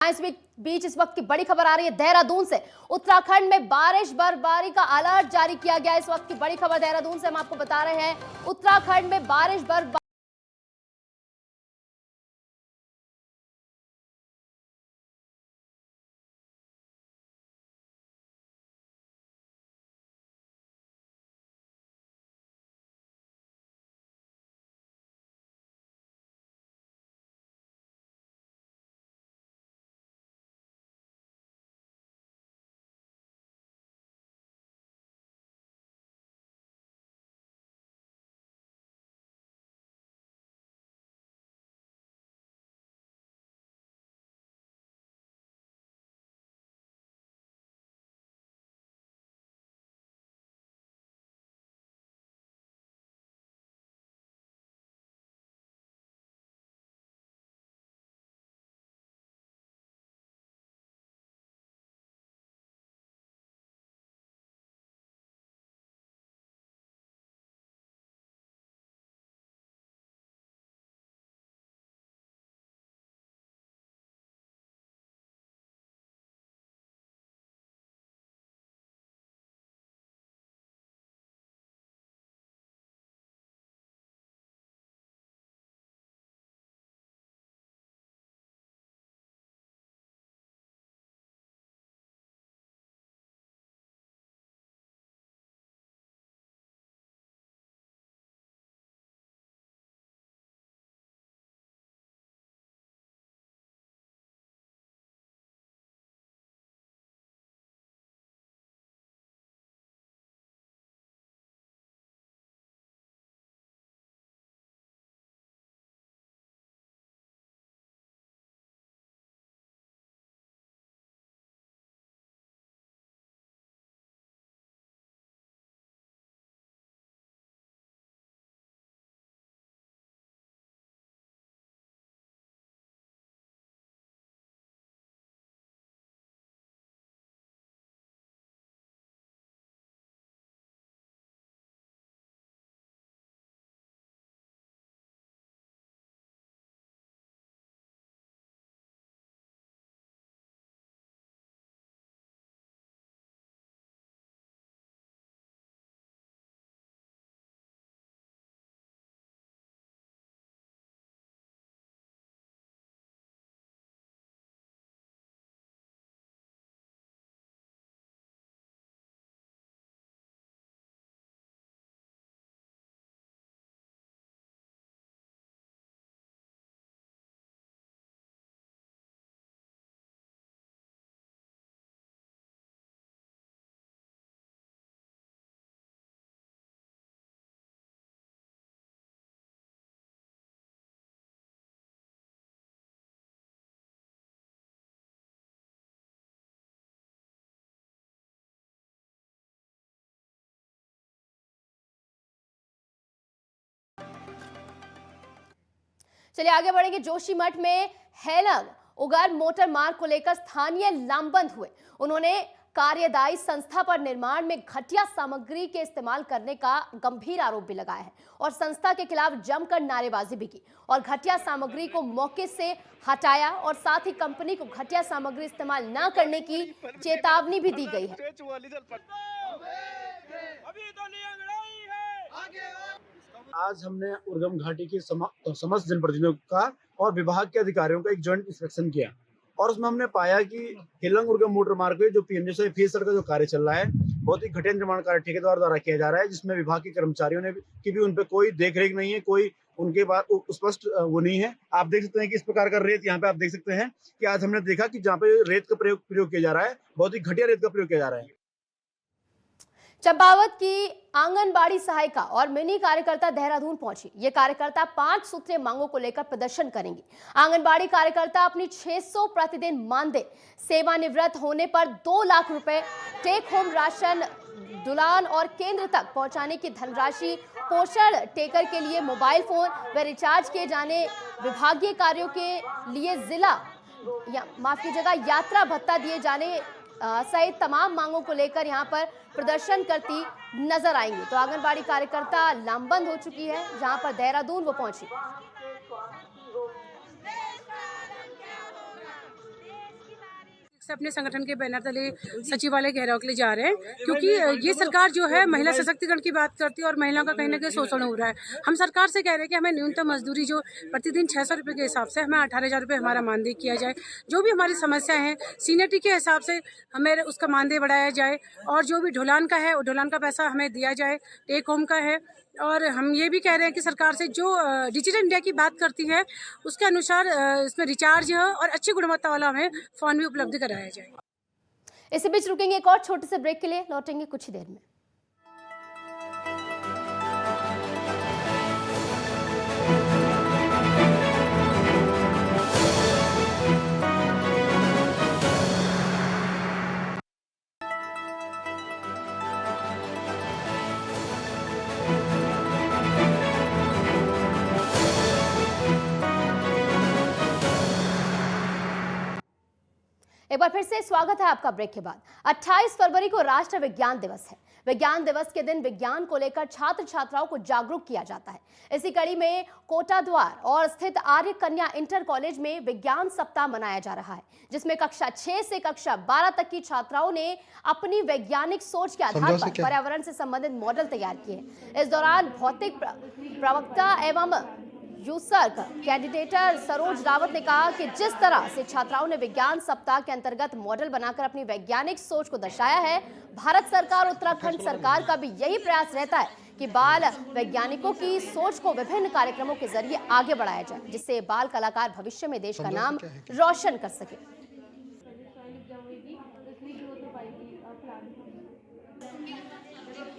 इस बीच इस वक्त की बड़ी खबर आ रही है देहरादून से। उत्तराखंड में बारिश बर्फबारी का अलर्ट जारी किया गया। इस वक्त की बड़ी खबर देहरादून से हम आपको बता रहे हैं। उत्तराखंड में बारिश बर्फबारी चलिए आगे बढ़ेंगे। जोशीमठ में हेलंग उगर मोटर मार्ग को लेकर स्थानीय लामबंद हुए। उन्होंने कार्यदायी संस्था पर निर्माण में घटिया सामग्री के इस्तेमाल करने का गंभीर आरोप भी लगाया है और संस्था के खिलाफ जमकर नारेबाजी भी की और घटिया सामग्री को मौके से हटाया और साथ ही कंपनी को घटिया सामग्री इस्तेमाल न करने की चेतावनी भी दी गई है। आज हमने उर्गम घाटी के समस्त जनप्रतिनिधियों का और विभाग के अधिकारियों का एक जॉइंट इंस्पेक्शन किया और उसमें हमने पाया कि हेलंग उर्गम मोटर मार्ग पे जो पीएमजे फेज सड़क का जो कार्य चल रहा है बहुत ही घटिया निर्माण कार्य ठेकेदार द्वारा किया जा रहा है, जिसमें विभाग के कर्मचारियों ने की भी उन पर कोई देखरेख नहीं है, कोई उनके बाद स्पष्ट वो नहीं है। आप देख सकते हैं कि इस प्रकार का रेत यहाँ पे आप देख सकते हैं कि आज हमने देखा कि जहाँ पे रेत का प्रयोग किया जा रहा है, बहुत ही घटिया रेत का प्रयोग किया जा रहा है। चंपावत की आंगनबाड़ी सहायिका और मिनी कार्यकर्ता देहरादून पहुंची। ये कार्यकर्ता 5 सूत्रीय मांगों को लेकर प्रदर्शन करेंगी। आंगनबाड़ी कार्यकर्ता अपनी 600 प्रतिदिन मानदेय, सेवानिवृत्त होने पर 2 लाख रुपए, टेक होम राशन दुलान और केंद्र तक पहुंचाने की धनराशि, पोषण टेकर के लिए मोबाइल फोन व रिचार्ज किए जाने, विभागीय कार्यों के लिए जिला माफ कीजिएगा यात्रा भत्ता दिए जाने सहित तमाम मांगों को लेकर यहां पर प्रदर्शन करती नजर आएंगी। तो आंगनबाड़ी कार्यकर्ता लामबंद हो चुकी है, जहां पर देहरादून वो पहुंची। से अपने संगठन के बैनर तले सचिवालय घेराव के लिए जा रहे हैं, क्योंकि ये सरकार जो है महिला सशक्तिकरण की बात करती है और महिलाओं का कहीं ना कहीं शोषण हो रहा है। हम सरकार से कह रहे हैं कि हमें न्यूनतम मजदूरी जो प्रतिदिन 600 रुपये के हिसाब से हमें 18,000 रुपये हमारा मानदेय किया जाए। जो भी हमारी समस्या है सीनियरिटी के हिसाब से हमें उसका मानदेय बढ़ाया जाए, और जो भी ढुलान का है ढुलान का पैसा हमें दिया जाए, टेक होम का है। और हम ये भी कह रहे हैं कि सरकार से जो डिजिटल इंडिया की बात करती है उसके अनुसार इसमें रिचार्ज और अच्छी गुणवत्ता वाला हमें फोन भी उपलब्ध कराया जाए। इसी बीच रुकेंगे एक और छोटे से ब्रेक के लिए, लौटेंगे कुछ ही देर में। एक बार फिर से स्वागत है आपका ब्रेक के बाद। 28 फरवरी को राष्ट्रीय विज्ञान दिवस है। विज्ञान दिवस के दिन विज्ञान को लेकर छात्र छात्राओं को जागरूक किया जाता है। इसी कड़ी में कोटा द्वार और स्थित आर्य कन्या इंटर कॉलेज में विज्ञान सप्ताह मनाया जा रहा है, जिसमें कक्षा 6 से कक्षा 12 तक की छात्राओं ने अपनी वैज्ञानिक सोच के आधार पर पर्यावरण से संबंधित मॉडल तैयार किए। इस दौरान भौतिक प्रवक्ता एवं यूसर्क कैंडिडेटर सरोज रावत ने कहा कि जिस तरह से छात्राओं ने विज्ञान सप्ताह के अंतर्गत मॉडल बनाकर अपनी वैज्ञानिक सोच को दर्शाया है, भारत सरकार और उत्तराखंड सरकार का भी यही प्रयास रहता है कि बाल वैज्ञानिकों की सोच को विभिन्न कार्यक्रमों के जरिए आगे बढ़ाया जाए, जिससे बाल कलाकार भविष्य में देश का नाम रोशन कर सके।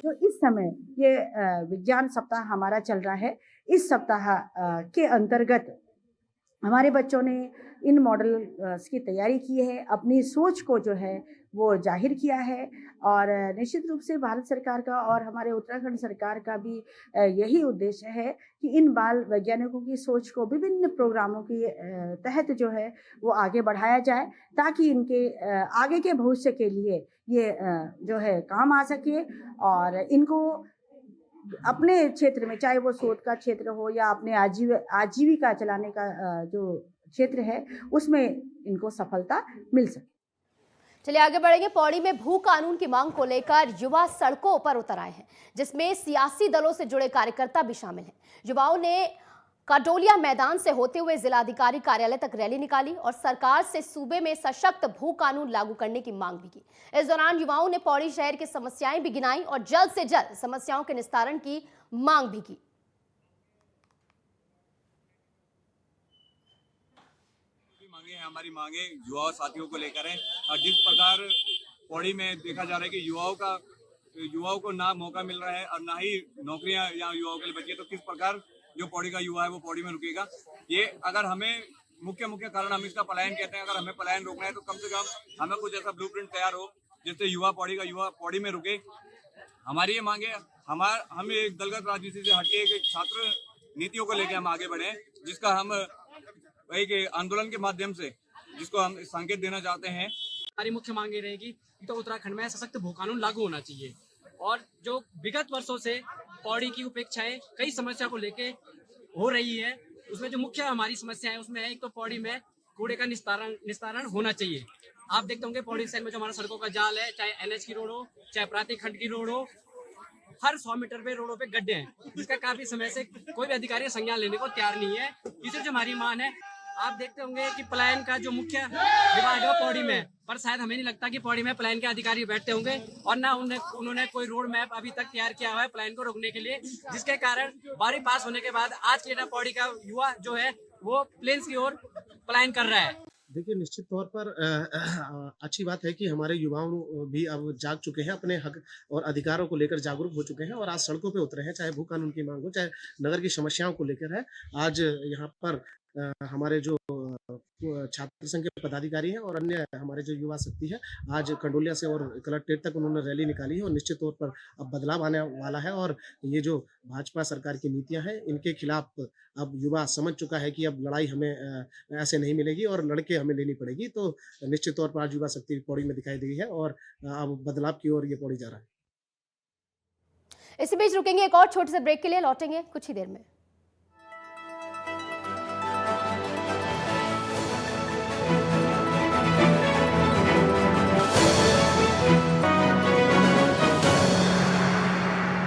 जो इस समय ये विज्ञान सप्ताह हमारा चल रहा है, इस सप्ताह के अंतर्गत हमारे बच्चों ने इन मॉडल की तैयारी की है, अपनी सोच को जो है वो जाहिर किया है। और निश्चित रूप से भारत सरकार का और हमारे उत्तराखंड सरकार का भी यही उद्देश्य है कि इन बाल वैज्ञानिकों की सोच को विभिन्न प्रोग्रामों के तहत जो है वो आगे बढ़ाया जाए, ताकि इनके आगे के भविष्य के लिए ये जो है काम आ सके और इनको अपने क्षेत्र में, चाहे वो शोध का क्षेत्र हो या अपने आजीविका चलाने का जो क्षेत्र है, उसमें इनको सफलता मिल सके। चलिए आगे बढ़ेंगे। पौड़ी में भू कानून की मांग को लेकर युवा सड़कों पर उतर आए हैं, जिसमें सियासी दलों से जुड़े कार्यकर्ता भी शामिल हैं। युवाओं ने काटोलिया मैदान से होते हुए जिलाधिकारी कार्यालय तक रैली निकाली और सरकार से सूबे में सशक्त भू कानून लागू करने की मांग भी की। इस दौरान युवाओं ने पौड़ी शहर की समस्याएं भी गिनाई और जल्द से जल्द समस्याओं के निस्तारण की मांग भी की। हमारी मांगे युवा साथियों को लेकर है, और जिस प्रकार पौड़ी में देखा जा रहा है कि युवाओं को ना मौका मिल रहा है और ना ही नौकरियां यहाँ युवाओं के लिए बची है, तो किस प्रकार जो पौड़ी का युवा है वो पौड़ी में रुकेगा। ये अगर हमें मुख्य कारण हम इसका पलायन कहते हैं, अगर हमें पलायन रोकना है तो कम से कम हमें कुछ ऐसा ब्लूप्रिंट तैयार हो जिससे युवा पौड़ी में रुके। हमारी ये मांगे, हम एक दलगत राजनीति से हटके एक छात्र नीतियों को लेकर हम आगे बढ़े, जिसका हम एक आंदोलन के माध्यम से जिसको हम संकेत देना चाहते हैं। हमारी मुख्य मांग ये रहेगी तो उत्तराखंड में सशक्त भू कानून लागू होना चाहिए, और जो विगत वर्षों से पौड़ी की उपेक्षाएं कई समस्या को लेके हो रही है, उसमें जो मुख्य हमारी समस्या है उसमें है एक तो पौड़ी में कूड़े का निस्तारण होना चाहिए। आप देखते होंगे पौड़ी शहर में जो हमारा सड़कों का जाल है, चाहे एनएच की रोड हो चाहे प्रांतिक खंड की रोड हो, हर 100 मीटर पे रोडों पे गड्ढे हैं, जिसका काफी समय से कोई भी अधिकारी संज्ञान लेने को तैयार नहीं है। इसे जो हमारी मांग है, आप देखते होंगे कि पलायन का जो मुख्य विभाग है पौड़ी में, पर शायद हमें नहीं लगता कि पौड़ी में पलायन के अधिकारी बैठते होंगे, और ना उन्होंने कोई रोड मैप अभी तक तैयार किया हुआ है पलायन को रोकने के लिए, जिसके कारण 12वीं पास होने के बाद आज के पौड़ी का युवा जो है वो प्लेन्स की ओर पलायन कर रहा है। देखिए, निश्चित तौर पर अच्छी बात है कि हमारे युवाओं भी अब जाग चुके हैं, अपने हक और अधिकारों को लेकर जागरूक हो चुके हैं और आज सड़कों पे उतरे हैं, चाहे भू कानून की मांग हो चाहे नगर की समस्याओं को लेकर है। आज यहाँ पर हमारे जो छात्र संघ के पदाधिकारी हैं और अन्य हमारे जो युवा शक्ति है, आज कंडोलिया से और कलेक्ट्रेट तक उन्होंने रैली निकाली है और निश्चित तौर पर अब बदलाव आने वाला है। और ये जो भाजपा सरकार की नीतियां हैं, इनके खिलाफ अब युवा समझ चुका है कि अब लड़ाई हमें ऐसे नहीं मिलेगी और लड़के हमें लेनी पड़ेगी। तो निश्चित तौर पर आज युवा शक्ति पौड़ी में दिखाई दी है और अब बदलाव की ओर ये पौड़ी जा रहा है। इसी बीच रुकेंगे एक और छोटे से ब्रेक के लिए, लौटेंगे कुछ ही देर में।